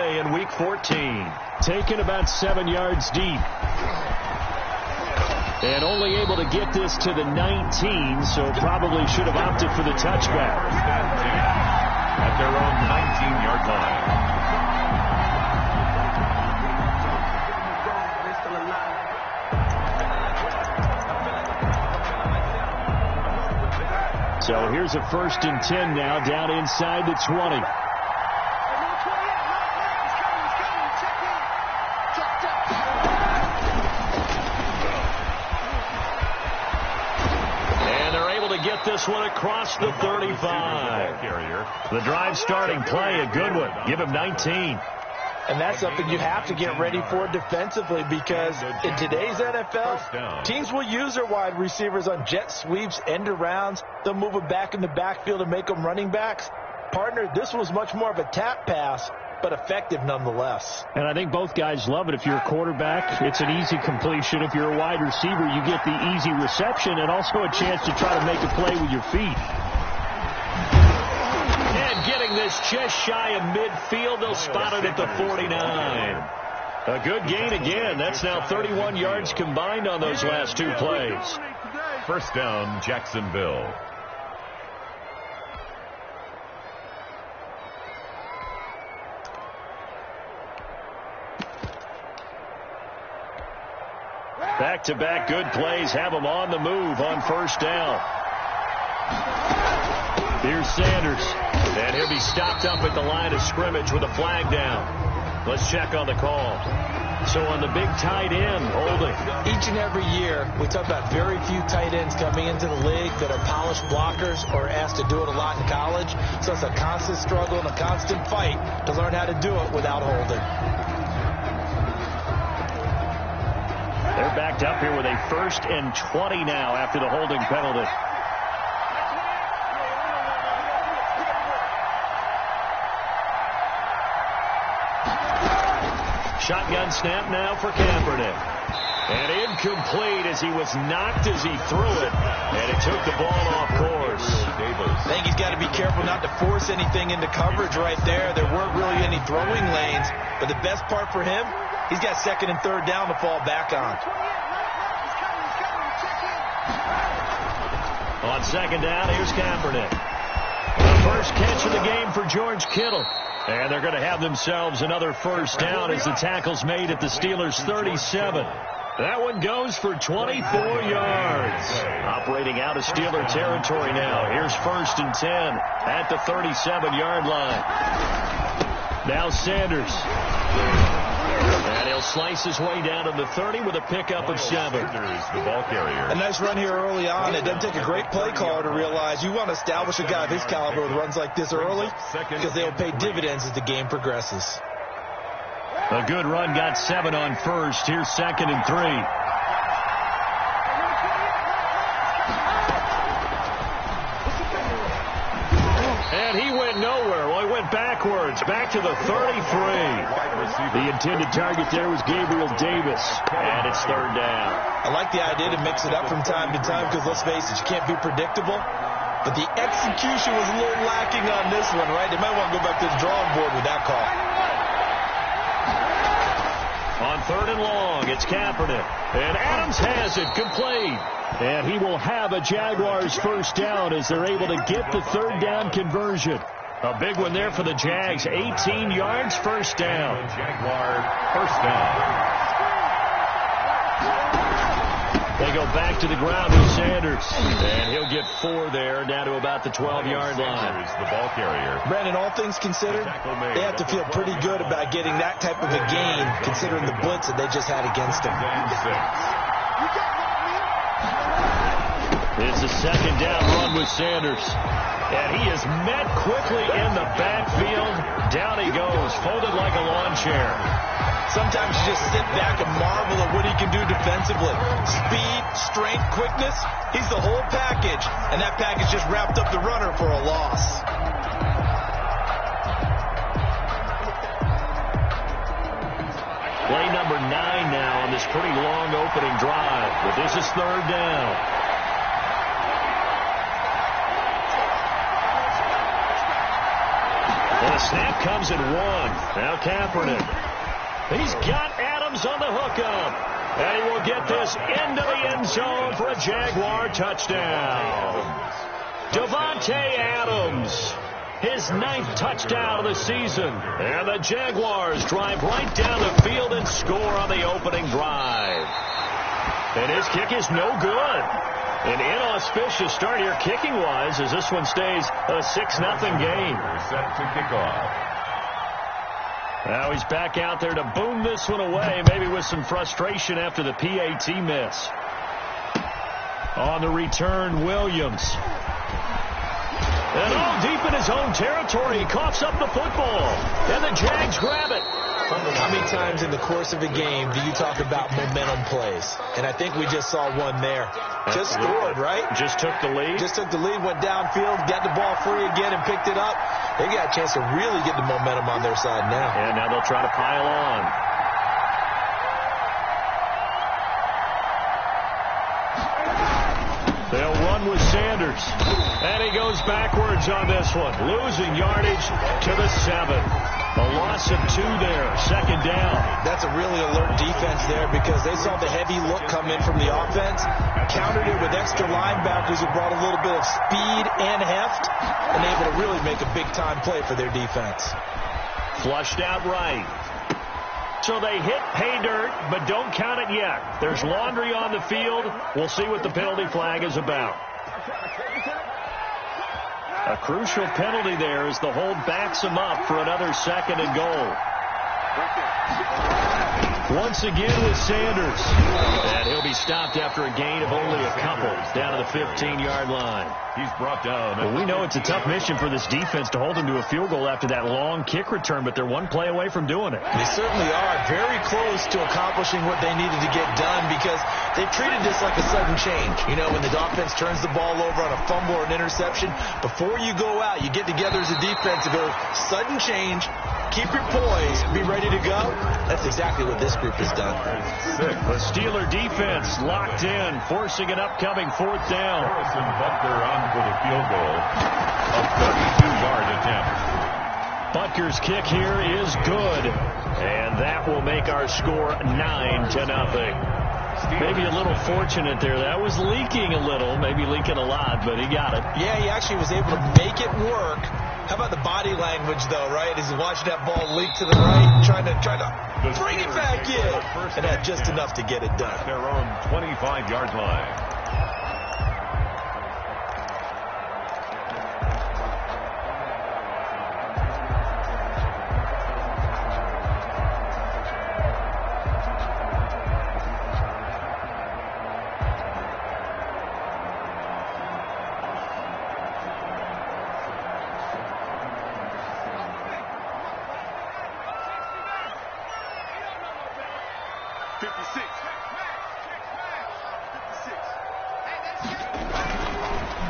play in Week 14. Taken about 7 yards deep. And only able to get this to the 19, so probably should have opted for the touchback. At their own 19-yard line. So here's a 1st and 10 now, down inside the 20. Get this one across the 35. The drive starting play, a good one. Give him 19. And that's something you have to get ready for defensively, because in today's NFL, teams will use their wide receivers on jet sweeps, end arounds. They'll move them back in the backfield and make them running backs. Partner, this was much more of a tap pass, but effective nonetheless. And I think both guys love it. If you're a quarterback, it's an easy completion. If you're a wide receiver, you get the easy reception and also a chance to try to make a play with your feet. And getting this just shy of midfield, they'll spot it at the 49. A good gain again. That's now 31 yards combined on those last 2 plays. First down, Jacksonville. Back-to-back good plays have them on the move on first down. Here's Sanders. And he'll be stopped up at the line of scrimmage with a flag down. Let's check on the call. So on the big tight end, holding. Each and every year, we talk about very few tight ends coming into the league that are polished blockers or asked to do it a lot in college. So it's a constant struggle and a constant fight to learn how to do it without holding. They're backed up here with a 1st and 20 now after the holding penalty. Shotgun snap now for Kaepernick. And incomplete as he was knocked as he threw it. And it took the ball off course. I think he's got to be careful not to force anything into coverage right there. There weren't really any throwing lanes. But the best part for him, he's got 2nd and 3rd down to fall back on. On 2nd down, here's Kaepernick. The first catch of the game for George Kittle. And they're going to have themselves another first down as the tackle's made at the Steelers' 37. That one goes for 24 yards. Operating out of Steeler territory now. Here's 1st and 10 at the 37-yard line. Now Sanders. And he'll slice his way down to the 30 with a pickup of 7. The ball carrier. A nice run here early on. It doesn't take a great play caller to realize you want to establish a guy of his caliber with runs like this early, because they'll pay dividends as the game progresses. A good run, got 7 on first. Here's 2nd and 3. And he went nowhere. Well, he went backwards, back to the 33. The intended target there was Gabriel Davis, and it's 3rd down. I like the idea to mix it up from time to time, because let's face it, you can't be predictable. But the execution was a little lacking on this one, right? They might want to go back to the drawing board with that call. On 3rd and long, it's Kaepernick. And Adams has it, complete. And he will have a Jaguars first down as they're able to get the 3rd down conversion. A big one there for the Jags. 18 yards, first down. Jaguar first down. They go back to the ground with Sanders. And he'll get 4 there, down to about the 12-yard line. The ball carrier. Brandon, all things considered, they have to feel pretty good about getting that type of a gain, considering the blitz that they just had against them. It's a 2nd down run with Sanders. And he is met quickly in the backfield. Down he goes, folded like a lawn chair. Sometimes you just sit back and marvel at what he can do defensively. Speed, strength, quickness, he's the whole package. And that package just wrapped up the runner for a loss. Play number 9 now on this pretty long opening drive. But this is 3rd down. The snap comes at 1. Now Kaepernick. He's got Adams on the hookup. And he will get this into the end zone for a Jaguar touchdown. Davante Adams, his 9th touchdown of the season. And the Jaguars drive right down the field and score on the opening drive. And his kick is no good. An inauspicious start here kicking-wise as this one stays a 6-0 game. Set to kick off. Now he's back out there to boom this one away, maybe with some frustration after the PAT miss. On the return, Williams. And all deep in his own territory, he coughs up the football. And the Jags grab it. How many times in the course of a game do you talk about momentum plays? And I think we just saw one there. Just scored, right? Just took the lead. Just took the lead, went downfield, got the ball free again, and picked it up. They got a chance to really get the momentum on their side now. And now they'll try to pile on. They'll run with Sanders. And he goes backwards on this one, losing yardage to the 7. A loss of 2 there, 2nd down. That's a really alert defense there because they saw the heavy look come in from the offense, countered it with extra linebackers who brought a little bit of speed and heft, and able to really make a big-time play for their defense. Flushed out right. So they hit pay dirt, but don't count it yet. There's laundry on the field. We'll see what the penalty flag is about. A crucial penalty there as the hold backs him up for another 2nd and goal. Once again with Sanders. And he'll be stopped after a gain of only a couple down to the 15-yard line. He's brought down. Well, we know it's a tough mission for this defense to hold them to a field goal after that long kick return, but they're one play away from doing it. They certainly are very close to accomplishing what they needed to get done because they've treated this like a sudden change. You know, when the offense turns the ball over on a fumble or an interception, before you go out, you get together as a defense to go, sudden change, keep your poise, be ready to go. That's exactly what this group has done. The Steeler defense locked in, forcing an upcoming 4th down. Harrison Butker on for the field goal. A 32-yard attempt. Butker's kick here is good. And that will make our score 9-0. Maybe a little fortunate there. That was leaking a little, maybe leaking a lot, but he got it. Yeah, he actually was able to make it work. How about the body language, though, right? As he's watching that ball leak to the right, trying to bring it back in. And had just enough to get it done. Their own 25-yard line.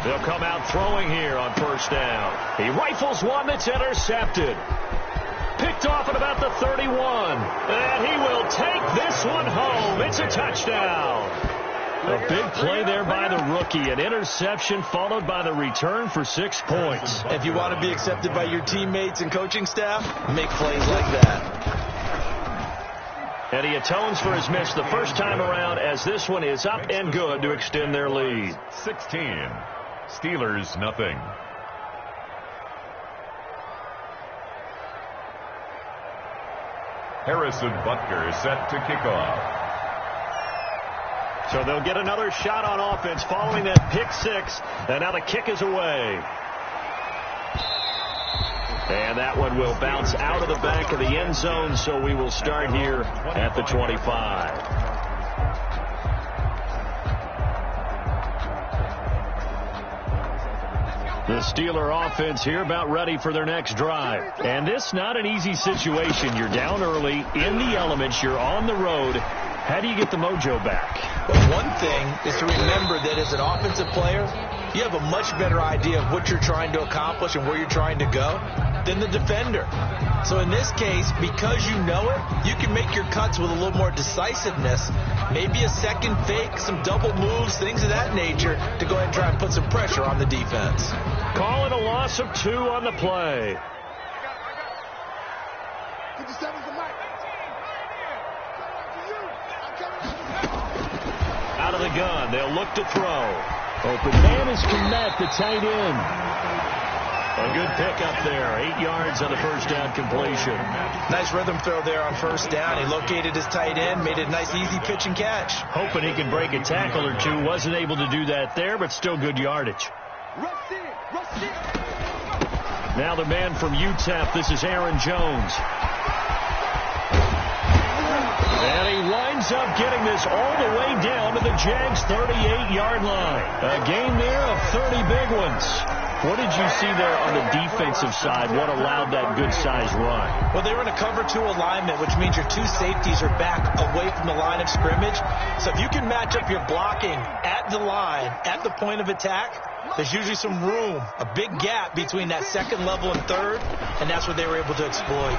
They'll come out throwing here on 1st down. He rifles one that's intercepted. Picked off at about the 31. And he will take this one home. It's a touchdown. A big play there by the rookie. An interception followed by the return for 6 points. If you want to be accepted by your teammates and coaching staff, make plays like that. And he atones for his miss the first time around as this one is up and good to extend their lead. 16. Steelers, nothing. Harrison Butker set to kick off. So they'll get another shot on offense following that pick 6. And now the kick is away. And that one will bounce out of the back of the end zone, so we will start here at the 25. The Steeler offense here about ready for their next drive. And this not an easy situation. You're down early, in the elements, you're on the road. How do you get the mojo back? Well, one thing is to remember that as an offensive player, you have a much better idea of what you're trying to accomplish and where you're trying to go than the defender. So in this case, because you know it, you can make your cuts with a little more decisiveness, maybe a second fake, some double moves, things of that nature, to go ahead and try and put some pressure on the defense. Call it a loss of 2 on the play. Out of the gun, they'll look to throw. Open man is Kmet, the tight end. A good pickup there. 8 yards on the first down completion. Nice rhythm throw there on first down. He located his tight end, made it a nice, easy pitch and catch. Hoping he can break a tackle or two. Wasn't able to do that there, but still good yardage. Now the man from UTEP. This is Aaron Jones. And he winds up getting this all the way down to the Jags' 38-yard line. A gain there of 30 big ones. What did you see there on the defensive side? What allowed that good-sized run? Well, they were in a cover 2 alignment, which means your 2 safeties are back away from the line of scrimmage. So if you can match up your blocking at the line, at the point of attack, there's usually some room, a big gap between that second level and third, and that's what they were able to exploit.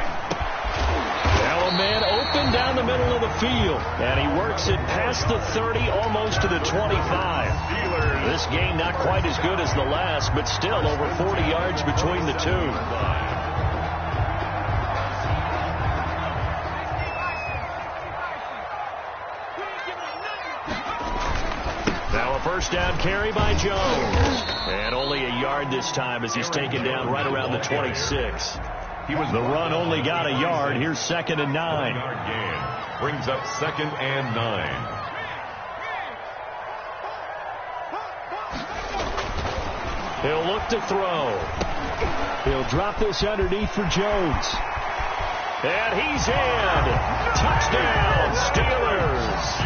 Now a man open down the middle of the field, and he works it past the 30, almost to the 25. This game not quite as good as the last, but still over 40 yards between the two. Now a first down carry by Jones, and only a yard this time as he's taken down right around the 26. The run only got a yard. Here's 2nd and 9. Brings up 2nd and 9. He'll look to throw. He'll drop this underneath for Jones. And he's in. Touchdown, Steelers.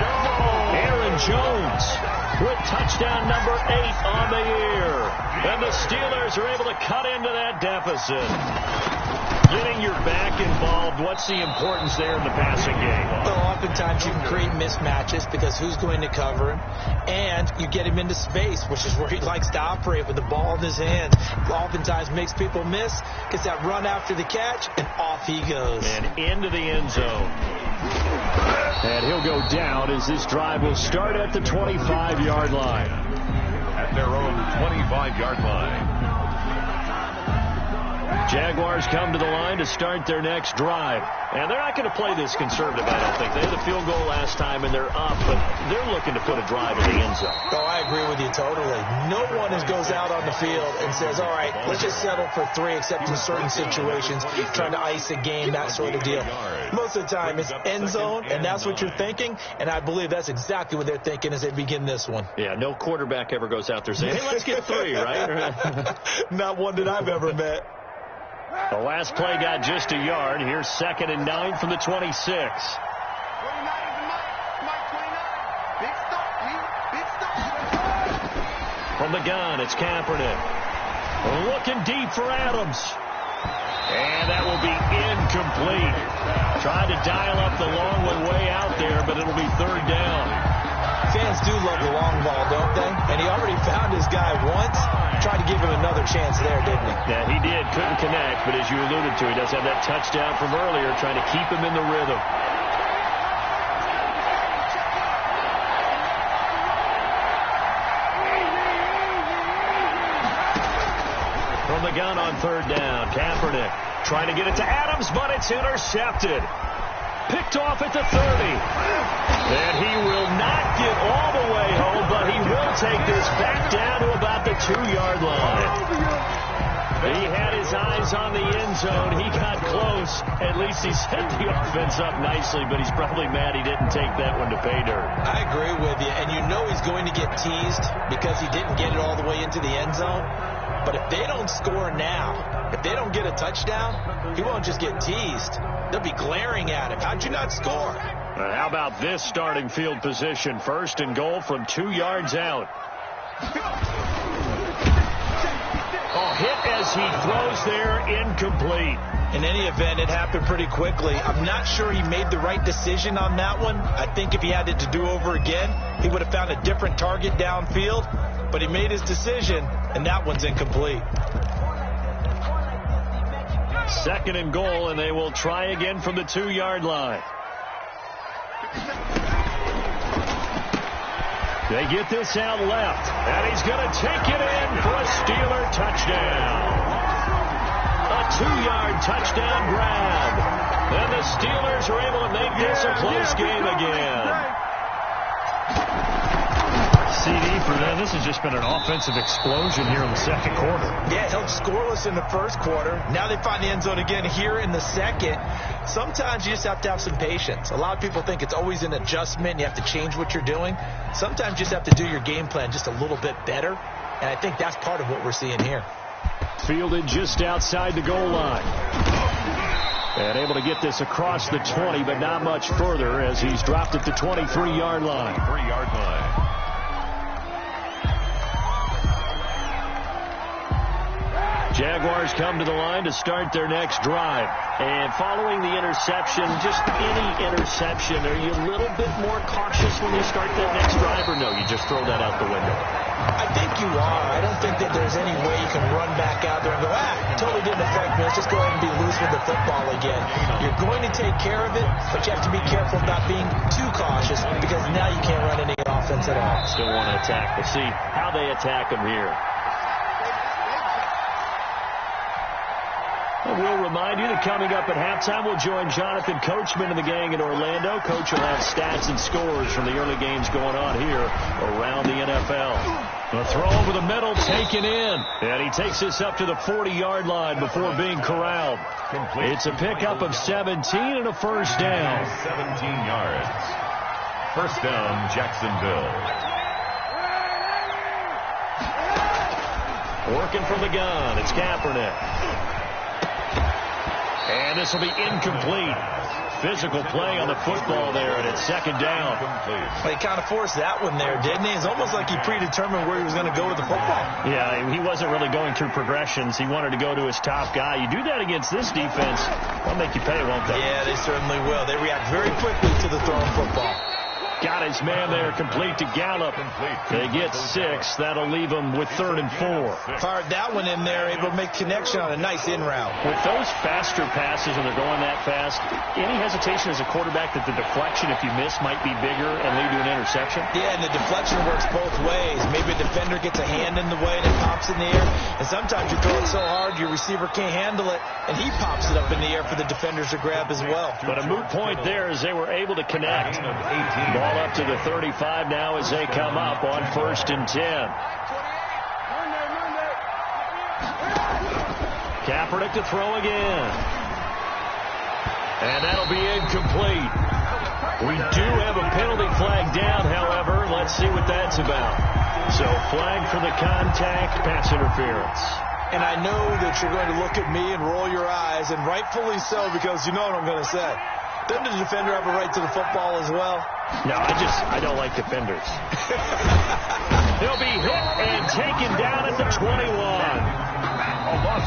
Aaron Jones with touchdown number 8 on the year. And the Steelers are able to cut into that deficit. Getting your back involved, what's the importance there in the passing game? Well, oftentimes you can create mismatches because who's going to cover him, and you get him into space, which is where he likes to operate with the ball in his hands. Oftentimes makes people miss, gets that run after the catch, and off he goes. And into the end zone. And he'll go down as this drive will start at the 25-yard line. At their own 25-yard line. Jaguars come to the line to start their next drive. And they're not going to play this conservative, I don't think. They had a field goal last time, and they're up, but they're looking to put a drive in the end zone. Oh, I agree with you totally. No one goes out on the field and says, all right, let's just settle for 3, except in certain situations, trying to ice a game, that sort of deal. Most of the time, it's end zone, and that's what you're thinking, and I believe that's exactly what they're thinking as they begin this one. Yeah, no quarterback ever goes out there saying, hey, let's get 3, right? Not one that I've ever met. The last play got just a yard. Here's 2nd and 9 from the 26. From the gun, it's Kaepernick. Looking deep for Adams. And that will be incomplete. Tried to dial up the long one way out there, but it'll be 3rd down. Fans do love the long ball, don't they? And he already found his guy once. Tried to give him another chance there, didn't he? Yeah, he did. Couldn't connect, but as you alluded to, he does have that touchdown from earlier, trying to keep him in the rhythm. From the gun on 3rd down, Kaepernick trying to get it to Adams, but it's intercepted. Picked off at the 30. And he will not get all the way home, but he will take this back down to about the 2-yard line. He had his eyes on the end zone. He got close. At least he set the offense up nicely, but he's probably mad he didn't take that one to pay dirt. I agree with you, and you know he's going to get teased because he didn't get it all the way into the end zone. But if they don't score now, if they don't get a touchdown, he won't just get teased. They'll be glaring at him. How'd you not score? How about this starting field position? 1st and goal from 2 yards out. Oh, hit as he throws there, incomplete. In any event, it happened pretty quickly. I'm not sure he made the right decision on that one. I think if he had it to do over again, he would have found a different target downfield. But he made his decision, and that one's incomplete. 2nd and goal, and they will try again from the 2-yard line. They get this out left, and he's going to take it in for a Steeler touchdown. A 2-yard touchdown grab. And the Steelers are able to make this a close game again. CD for them. This has just been an offensive explosion here in the second quarter. Yeah, held scoreless in the first quarter. Now they find the end zone again here in the second. Sometimes you just have to have some patience. A lot of people think it's always an adjustment. You have to change what you're doing. Sometimes you just have to do your game plan just a little bit better. And I think that's part of what we're seeing here. Fielded just outside the goal line. And able to get this across the 20, but not much further as he's dropped at the 23-yard line. 3-yard line. Jaguars come to the line to start their next drive. And following the interception, just any interception, are you a little bit more cautious when you start that next drive, or no, you just throw that out the window? I think you are. I don't think that there's any way you can run back out there and go, totally didn't affect me. Let's just go ahead and be loose with the football again. You're going to take care of it, but you have to be careful not being too cautious because now you can't run any offense at all. Still want to attack. We'll see how they attack them here. We'll remind you that coming up at halftime, we'll join Jonathan Coachman and the gang in Orlando. Coach will have stats and scores from the early games going on here around the NFL. The throw over the middle taken in. And he takes this up to the 40-yard line before being corralled. It's a pickup of 17 and a first down. 17 yards. First down, Jacksonville. Working from the gun. It's Kaepernick. And this will be incomplete. Physical play on the football there, and it's second down. He kind of forced that one there, didn't he? It's almost like he predetermined where he was going to go with the football. Yeah, he wasn't really going through progressions. He wanted to go to his top guy. You do that against this defense, they'll make you pay, won't they? Yeah, they certainly will. They react very quickly to the thrown football. Got his man there, complete to Gallup. They get 6. That'll leave them with 3rd and 4. Fired that one in there, able to make connection on a nice in route. With those faster passes, when they're going that fast, any hesitation as a quarterback that the deflection, if you miss, might be bigger and lead to an interception? Yeah, and the deflection works both ways. Maybe a defender gets a hand in the way and it pops in the air. And sometimes you throw it so hard, your receiver can't handle it, and he pops it up in the air for the defenders to grab as well. But a moot point there as they were able to connect. Ball up to the 35 now as they come up on 1st and 10. Kaepernick to throw again. And that'll be incomplete. We do have a penalty flag down, however. Let's see what that's about. So flag for the contact, pass interference. And I know that you're going to look at me and roll your eyes, and rightfully so, because you know what I'm going to say. Doesn't the defender have a right to the football as well? No, I don't like defenders. He'll be hit and taken down at the 21.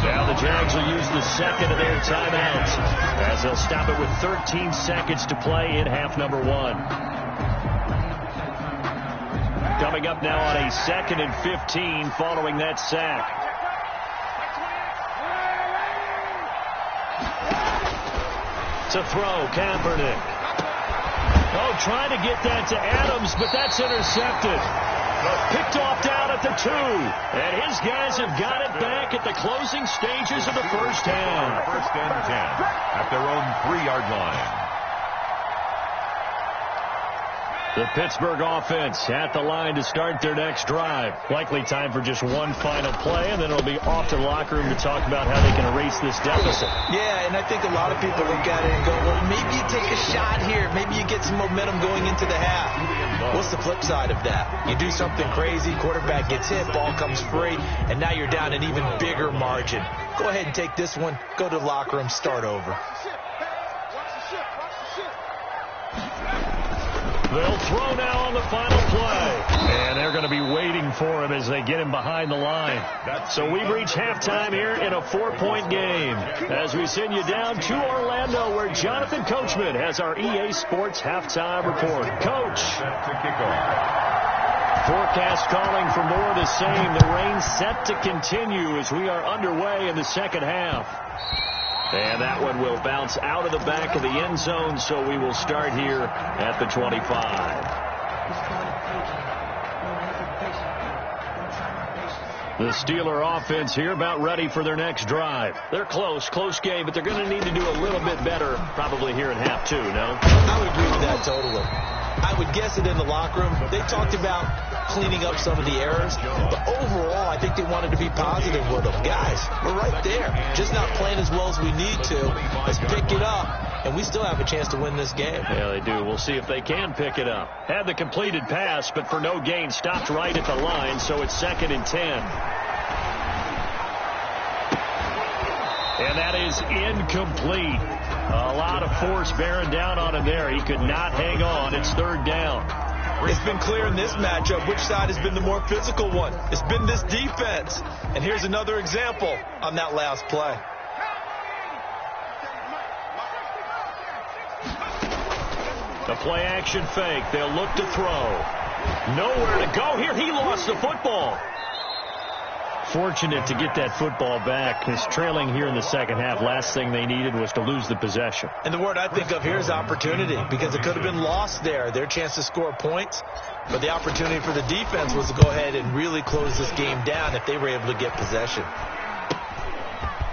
Now the Jags will use the second of their timeouts as they'll stop it with 13 seconds to play in half number 1. Coming up now on a 2nd and 15 following that sack. To throw, Kaepernick. Oh, trying to get that to Adams, but that's intercepted. Picked off down at the 2. And his guys have got it back at the closing stages of the first half. 1st and 10 at their own 3-yard line. The Pittsburgh offense at the line to start their next drive. Likely time for just one final play, and then it'll be off to the locker room to talk about how they can erase this deficit. Yeah, and I think a lot of people look at it and go, well, maybe you take a shot here. Maybe you get some momentum going into the half. What's the flip side of that? You do something crazy, quarterback gets hit, ball comes free, and now you're down an even bigger margin. Go ahead and take this one, go to the locker room, start over. They'll throw now on the final play. And they're going to be waiting for him as they get him behind the line. So we've reached halftime here in a 4-point game. As we send you down to Orlando where Jonathan Coachman has our EA Sports halftime report. Coach. Forecast calling for more of the same. The rain set to continue as we are underway in the second half. And that one will bounce out of the back of the end zone, so we will start here at the 25. The Steeler offense here about ready for their next drive. They're close game, but they're going to need to do a little bit better probably here in half two, no? I would agree with that totally. I would guess it in the locker room. They talked about cleaning up some of the errors, but overall, I think they wanted to be positive with them. Guys, we're right there. Just not playing as well as we need to. Let's pick it up, and we still have a chance to win this game. Yeah, they do. We'll see if they can pick it up. Had the completed pass, but for no gain, stopped right at the line, so it's 2nd and 10. And that is incomplete. A lot of force bearing down on him there. He could not hang on. It's 3rd down. It's been clear in this matchup which side has been the more physical one. It's been this defense. And here's another example on that last play. The play action fake. They'll look to throw. Nowhere to go here. He lost the football. Fortunate to get that football back. He's trailing here in the second half. Last thing they needed was to lose the possession. And the word I think of here is opportunity, because it could have been lost there. Their chance to score points. But the opportunity for the defense was to go ahead and really close this game down if they were able to get possession.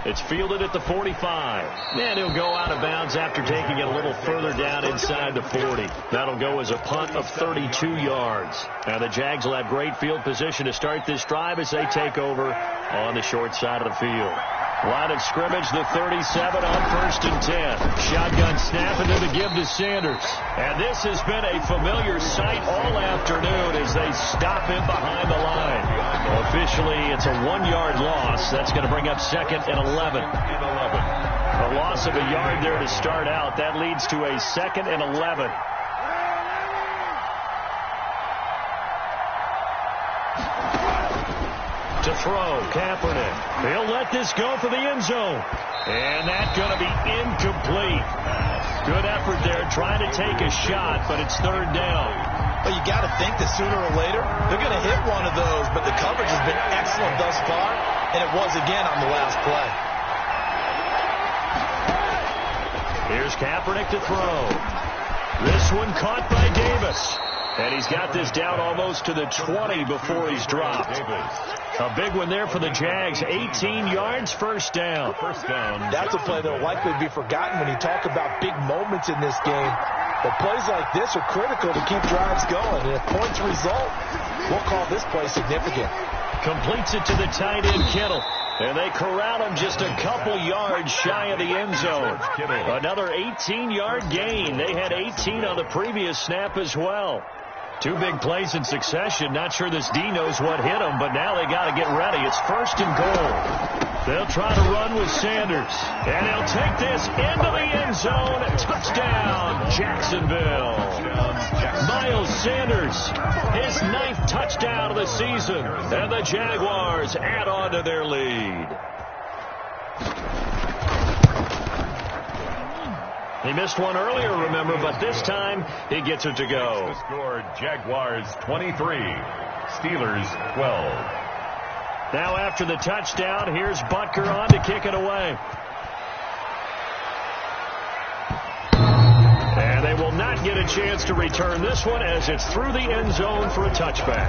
It's fielded at the 45. And he'll go out of bounds after taking it a little further down inside the 40. That'll go as a punt of 32 yards. Now the Jags will have great field position to start this drive as they take over on the short side of the field. Line of scrimmage, the 37 on 1st and 10. Shotgun snap, and then the give to Sanders. And this has been a familiar sight all afternoon as they stop him behind the line. Officially, it's a 1-yard loss. That's going to bring up 2nd and 11. A loss of a yard there to start out. That leads to a 2nd and 11. To throw, Kaepernick. He'll let this go for the end zone. And that's going to be incomplete. Good effort there, trying to take a shot, but it's 3rd down. But you got to think that sooner or later, they're going to hit one of those, but the coverage has been excellent thus far, and it was again on the last play. Here's Kaepernick to throw. This one caught by Davis. And he's got this down almost to the 20 before he's dropped. A big one there for the Jags. 18 yards, 1st down. That's a play that will likely be forgotten when you talk about big moments in this game. But plays like this are critical to keep drives going. And if points result, we'll call this play significant. Completes it to the tight end, Kittle. And they corral him just a couple yards shy of the end zone. Another 18-yard gain. They had 18 on the previous snap as well. 2 big plays in succession. Not sure this D knows what hit him, but now they got to get ready. It's 1st and goal. They'll try to run with Sanders. And he'll take this into the end zone. Touchdown, Jacksonville. Miles Sanders, his 9th touchdown of the season. And the Jaguars add on to their lead. He missed one earlier, remember, but this time he gets it to go. The score, Jaguars 23, Steelers 12. Now after the touchdown, here's Butker on to kick it away. And they will not get a chance to return this one as it's through the end zone for a touchback.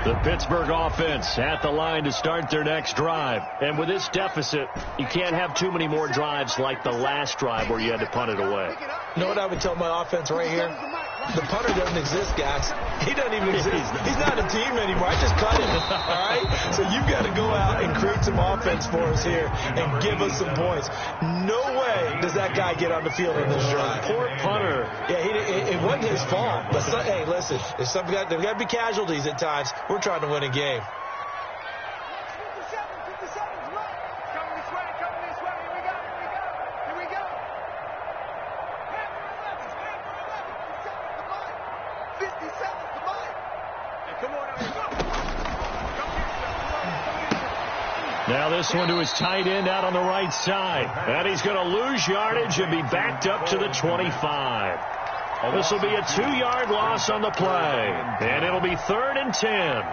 The Pittsburgh offense at the line to start their next drive. And with this deficit, you can't have too many more drives like the last drive where you had to punt it away. You know what I would tell my offense right here? The punter doesn't exist, guys. He doesn't even exist. He's not a team anymore. I just cut him, all right? So you've got to go out and create some offense for us here and give us some points. No way does that guy get on the field in this drive. Poor punter. Yeah, it wasn't his fault. But, hey, listen, there's got to be casualties at times. We're trying to win a game. Now this one to his tight end out on the right side. And he's going to lose yardage and be backed up to the 25. This will be a 2-yard loss on the play. And it'll be 3rd and 10.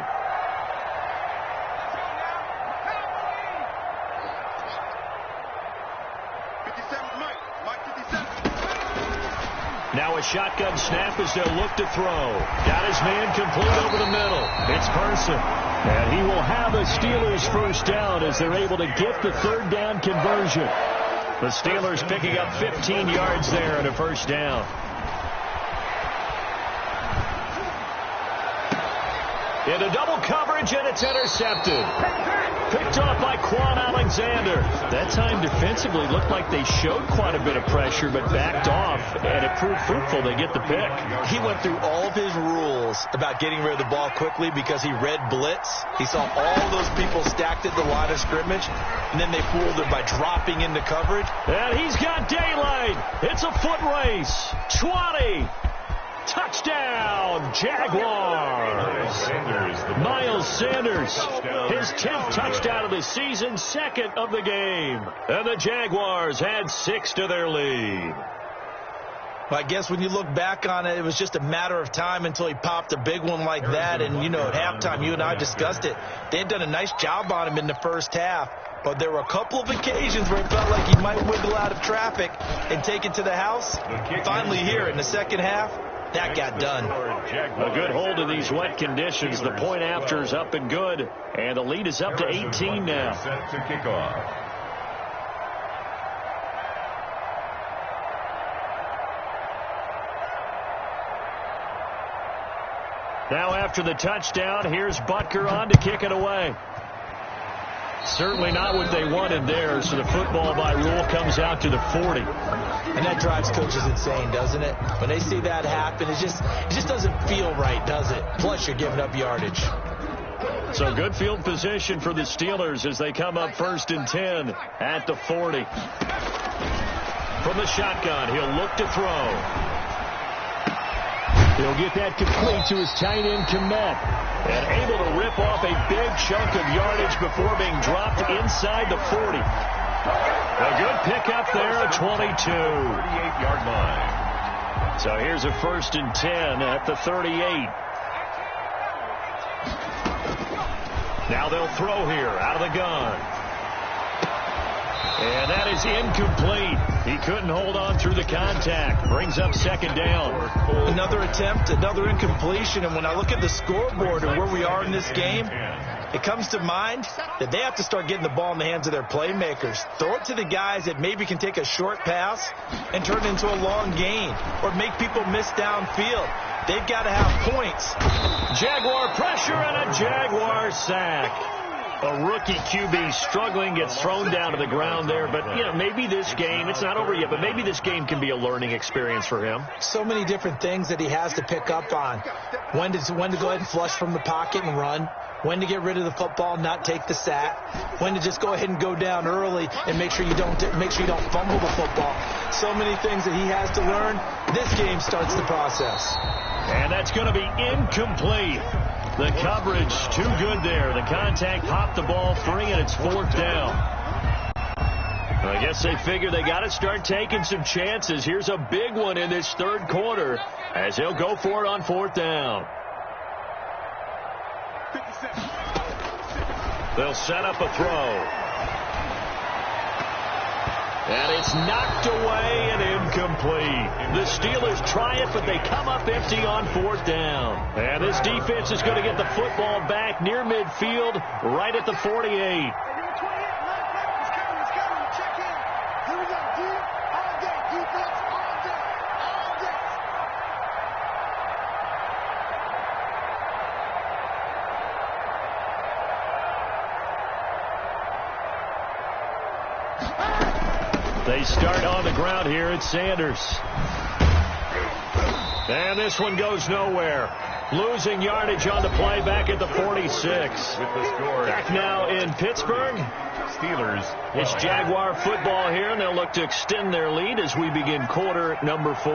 Now a shotgun snap as they'll look to throw. Got his man complete over the middle. It's Person. And he will have a Steelers first down as they're able to get the third down conversion. The Steelers picking up 15 yards there and a first down. Into double coverage, and it's intercepted. Picked off by Quan Alexander. That time defensively looked like they showed quite a bit of pressure, but backed off, and it proved fruitful. They get the pick. He went through all of his rules about getting rid of the ball quickly because he read blitz. He saw all those people stacked at the line of scrimmage, and then they fooled him by dropping into coverage. And he's got daylight. It's a foot race. 20. Touchdown, Jaguars. Miles Sanders, his 10th touchdown of the season, second of the game. And the Jaguars had 6 to their lead. Well, I guess when you look back on it, it was just a matter of time until he popped a big one like that. And, you know, at halftime, you and I discussed it. They had done a nice job on him in the first half. But there were a couple of occasions where it felt like he might wiggle out of traffic and take it to the house. Finally here in the second half, that got done. A good hold in these wet conditions. The point after is up and good. And the lead is up to 18 now. Set to kick off. Now after the touchdown, here's Butker on to kick it away. Certainly not what they wanted there, so the football by rule comes out to the 40. And that drives coaches insane, doesn't it? When they see that happen, it just doesn't feel right, does it? Plus, you're giving up yardage. So good field position for the Steelers as they come up 1st and 10 at the 40. From the shotgun, he'll look to throw. He'll get that complete to his tight end, Kmet. And able to rip off a big chunk of yardage before being dropped inside the 40. A good pickup there at 22. 38-yard line. So here's a 1st and 10 at the 38. Now they'll throw here out of the gun. And that is incomplete. He couldn't hold on through the contact. Brings up 2nd down. Another attempt, another incompletion. And when I look at the scoreboard and where we are in this game, it comes to mind that they have to start getting the ball in the hands of their playmakers. Throw it to the guys that maybe can take a short pass and turn it into a long gain or make people miss downfield. They've got to have points. Jaguar pressure and a Jaguar sack. A rookie QB struggling, gets thrown down to the ground there. But, you know, maybe this game, it's not over yet, but maybe this game can be a learning experience for him. So many different things that he has to pick up on. When to go ahead and flush from the pocket and run. When to get rid of the football, not take the sack. When to just go ahead and go down early and make sure you don't fumble the football. So many things that he has to learn. This game starts the process. And that's going to be incomplete. The coverage too good there. The contact popped the ball free, and it's 4th down. I guess they figure they got to start taking some chances. Here's a big one in this 3rd quarter as they'll go for it on 4th down. They'll set up a throw. And it's knocked away and incomplete. The Steelers try it, but they come up empty on 4th down. And this defense is going to get the football back near midfield, right at the 48. They start on the ground here at Sanders. And this one goes nowhere. Losing yardage on the play back at the 46. With the score. Back now in Pittsburgh. Steelers. It's Jaguar football here, and they'll look to extend their lead as we begin quarter number 4.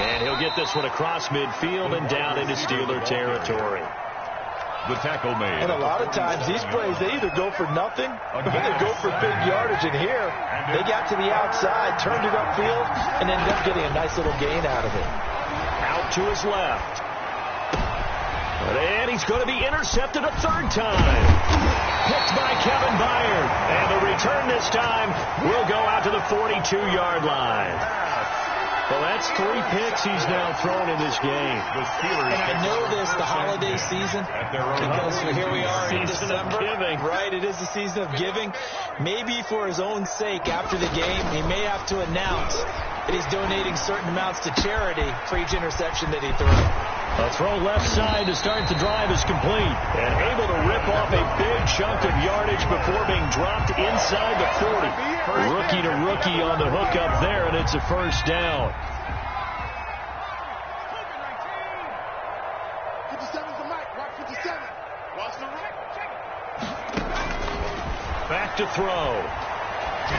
And he'll get this one across midfield and down into Steeler territory. The tackle made. And a lot of times these plays, they either go for nothing or they go for big yardage. And here, they got to the outside, turned it upfield, and ended up getting a nice little gain out of it. Out to his left. And he's going to be intercepted a third time. Picked by Kevin Byard. And the return this time will go out to the 42-yard line. Well, that's 3 picks he's now thrown in this game. And I know this, the holiday season, because here we are in December. Right, it is the season of giving. Maybe for his own sake, after the game, he may have to announce that he's donating certain amounts to charity for each interception that he threw. A throw left side to start the drive is complete. And able to rip off a big chunk of yardage before being dropped inside the 40. Rookie to rookie on the hook up there, and it's a first down. Back to throw.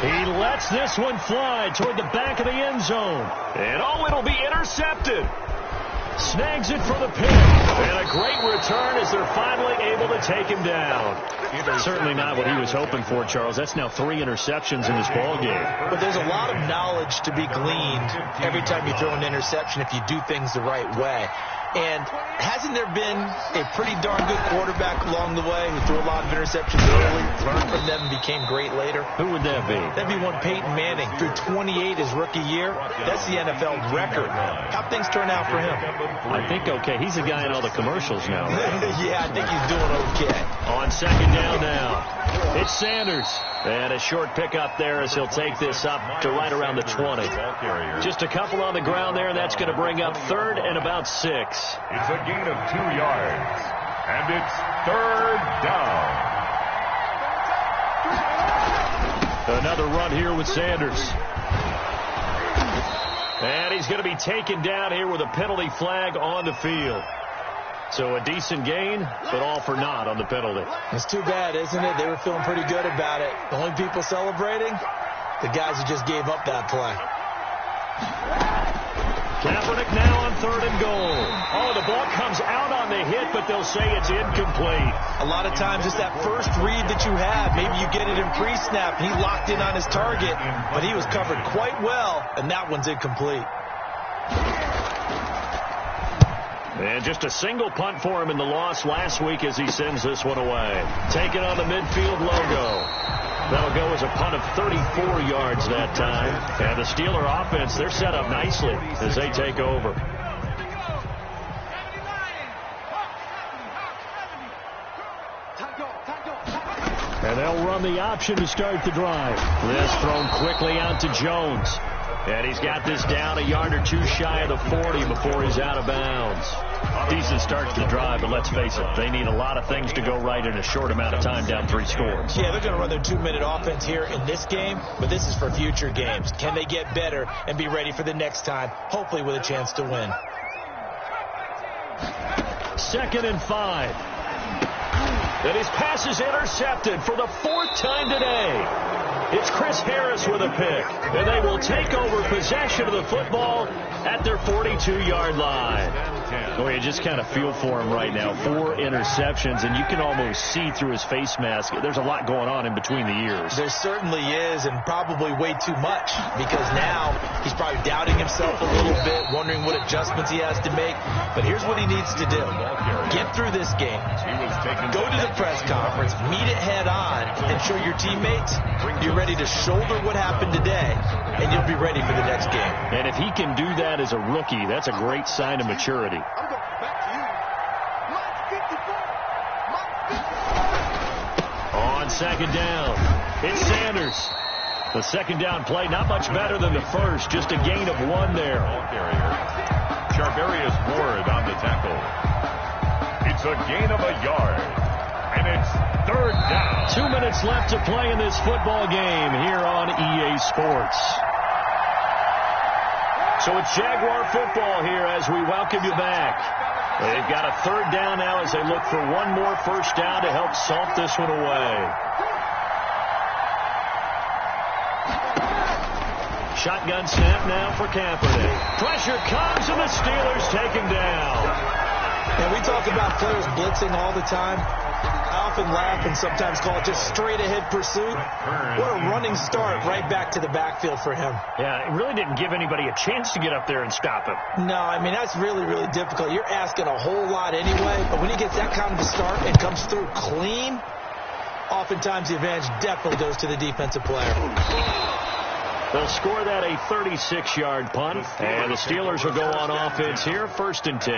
He lets this one fly toward the back of the end zone. And it'll be intercepted. Snags it for the pick. And a great return as they're finally able to take him down. Certainly not what he was hoping for, Charles. That's now 3 interceptions in this ball game. But there's a lot of knowledge to be gleaned every time you throw an interception if you do things the right way. And hasn't there been a pretty darn good quarterback along the way who threw a lot of interceptions early, learned from them, and became great later? Who would that be? That'd be one Peyton Manning. Threw 28 his rookie year. That's the NFL record. How'd things turn out for him? I think okay. He's a guy in all the commercials now. Yeah, I think he's doing okay. On second down now, it's Sanders. And a short pickup there as he'll take this up to right around the 20. Just a couple on the ground there, and that's going to bring up 3rd and about 6. It's a gain of 2 yards, and it's 3rd down. Another run here with Sanders. And he's going to be taken down here with a penalty flag on the field. So a decent gain, but all for naught on the penalty. It's too bad, isn't it? They were feeling pretty good about it. The only people celebrating, the guys who just gave up that play. Kaepernick now on 3rd and goal. Oh, the ball comes out on the hit, but they'll say it's incomplete. A lot of times it's that first read that you have. Maybe you get it in pre-snap, and he locked in on his target, but he was covered quite well, and that one's incomplete. And just a single punt for him in the loss last week as he sends this one away. Taking on the midfield logo. That'll go as a punt of 34 yards that time. And the Steeler offense, they're set up nicely as they take over. And they'll run the option to start the drive. This thrown quickly out to Jones. And he's got this down a yard or 2 shy of the 40 before he's out of bounds. Decent start to the drive, but let's face it, they need a lot of things to go right in a short amount of time, down 3 scores. Yeah, they're going to run their 2-minute offense here in this game, but this is for future games. Can they get better and be ready for the next time, hopefully with a chance to win? 2nd and 5. And his pass is intercepted for the 4th time today. It's Chris Harris with a pick, and they will take over possession of the football at their 42-yard line. Oh, you just kind of feel for him right now. 4 interceptions, and you can almost see through his face mask. There's a lot going on in between the ears. There certainly is, and probably way too much, because now he's probably doubting himself a little bit, wondering what adjustments he has to make. But here's what he needs to do. Get through this game. Go to the press conference, meet it head on, and show your teammates you're ready to shoulder what happened today, and you'll be ready for the next game. And if he can do that as a rookie, that's a great sign of maturity. On 2nd down, it's Sanders. The 2nd down play, not much better than the first, just a gain of 1 there. Charvarius Ward on the tackle. It's a gain of a yard, and it's 3rd down. 2 minutes left to play in this football game here on EA Sports. So it's Jaguar football here as we welcome you back. They've got a 3rd down now as they look for 1 more first down to help salt this one away. Shotgun snap now for Kaepernick. Pressure comes, and the Steelers take him down. And we talk about players blitzing all the time. I often laugh and sometimes call it just straight-ahead pursuit. What a running start right back to the backfield for him. Yeah, it really didn't give anybody a chance to get up there and stop him. No, I mean, that's really, really difficult. You're asking a whole lot anyway, but when he gets that kind of a start and comes through clean, oftentimes the advantage definitely goes to the defensive player. They'll score that a 36-yard punt, and the Steelers will go on offense here, 1st and 10.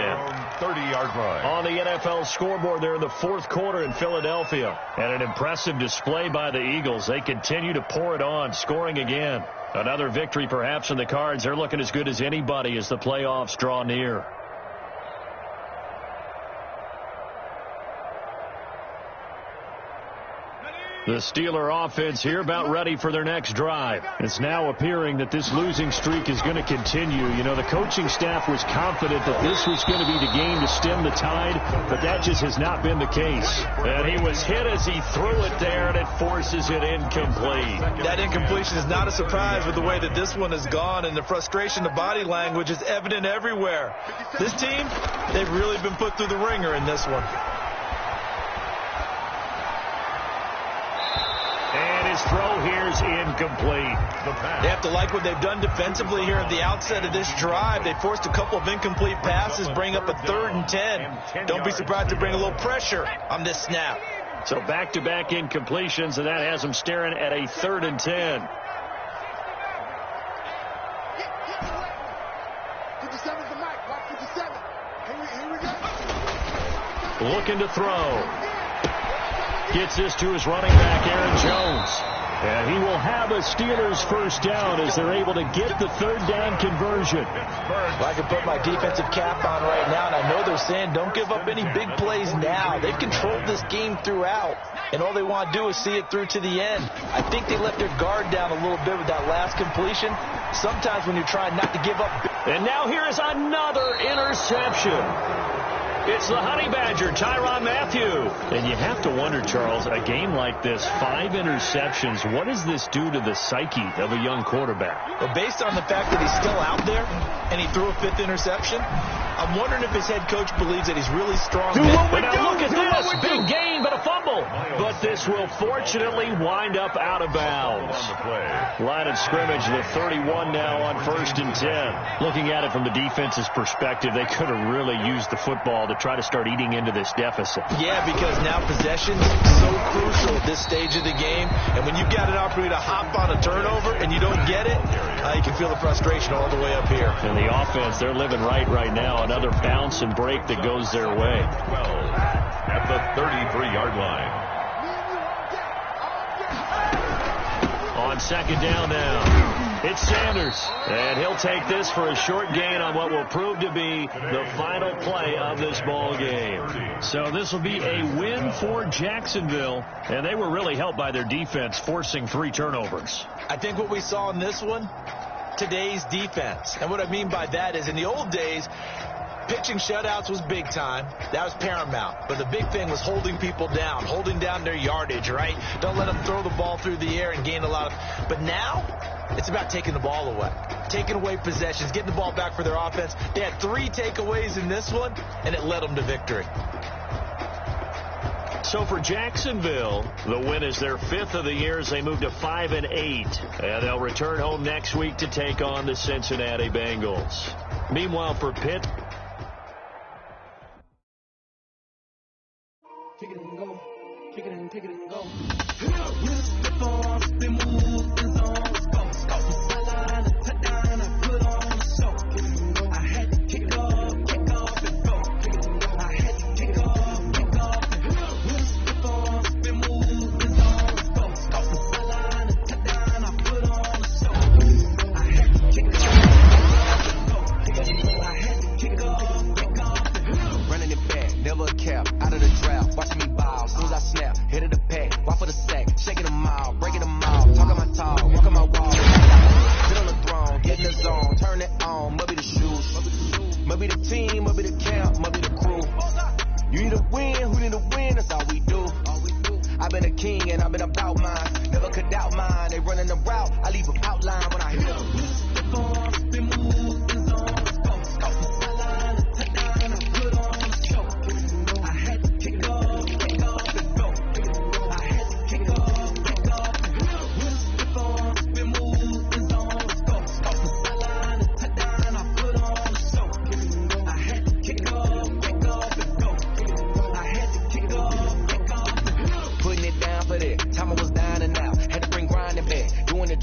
30-yard line. On the NFL scoreboard there in the 4th quarter in Philadelphia. And an impressive display by the Eagles. They continue to pour it on, scoring again. Another victory perhaps in the cards. They're looking as good as anybody as the playoffs draw near. The Steeler offense here about ready for their next drive. It's now appearing that this losing streak is going to continue. You know, the coaching staff was confident that this was going to be the game to stem the tide, but that just has not been the case. And he was hit as he threw it there, and it forces it incomplete. That incompletion is not a surprise with the way that this one has gone, and the frustration, the body language is evident everywhere. This team, they've really been put through the ringer in this one. His throw here is incomplete. They have to like what they've done defensively here at the outset of this drive. They forced a couple of incomplete passes, bring up a 3rd and 10. Don't be surprised to bring a little pressure on this snap. So back-to-back incompletions, and that has them staring at a 3rd and 10. 57's the mic. Mark 57. Here we go. Looking to throw. Gets this to his running back, Aaron Jones. And he will have a Steelers 1st down as they're able to get the 3rd down conversion. Well, I can put my defensive cap on right now, and I know they're saying don't give up any big plays now. They've controlled this game throughout, and all they want to do is see it through to the end. I think they let their guard down a little bit with that last completion. Sometimes when you're trying not to give up. And now here is another interception. It's the Honey Badger, Tyrann Mathieu. And you have to wonder, Charles, a game like this, 5 interceptions, what does this do to the psyche of a young quarterback? Well, based on the fact that he's still out there and he threw a 5th interception, I'm wondering if his head coach believes that he's really strong. But now look at this. Big gain, but a fumble. But this will fortunately wind up out of bounds. Line of scrimmage, the 31 now on 1st and 10. Looking at it from the defense's perspective, they could have really used the football to try to start eating into this deficit. Yeah, because now possession's so crucial at this stage of the game. And when you've got an opportunity to hop on a turnover and you don't get it, you can feel the frustration all the way up here. And the offense, they're living right now. Another bounce and break that goes their way. 12 at the 33-yard line. On 2nd down now, it's Sanders. And he'll take this for a short gain on what will prove to be the final play of this ball game. So this will be a win for Jacksonville. And they were really helped by their defense, forcing 3 turnovers. I think what we saw in this one, today's defense. And what I mean by that is in the old days, pitching shutouts was big time. That was paramount. But the big thing was holding people down, holding down their yardage, right? Don't let them throw the ball through the air and gain a lot of. But now, it's about taking the ball away, taking away possessions, getting the ball back for their offense. They had 3 takeaways in this one, and it led them to victory. So for Jacksonville, the win is their 5th of the year as they move to 5-8. And they'll return home next week to take on the Cincinnati Bengals. Meanwhile, for Pitt, kick it and go. Kick it and go. I had to kick off and go. I had to kick off and go. Spin move, it's on, let's go. Scout the sideline and touchdown, I put on the show. I had to kick off and go. I had to kick off and go. Running it back, never a cap, out of the draft. Watching me ball, soon as I snap, head of the pack, walk for the sack, shaking them all, breaking them all, talking my talk, walking my wall.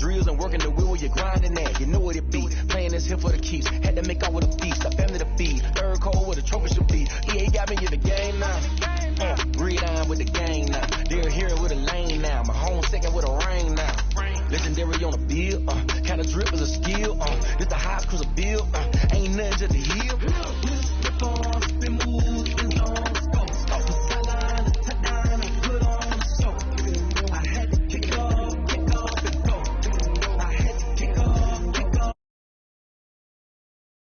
drills and working the wheel where you're grinding at. You know what it be. Playing this here for the keeps. Had to make out with a feast. A family to feed. Third cold where the trophy should be. EA got me in the game now. Breed on with the gang now. They're here with a lane now. My home second with a ring now. Legendary on a bill. Kind of drip is a skill. This the highest cruiser bill. Ain't nothing to the hill.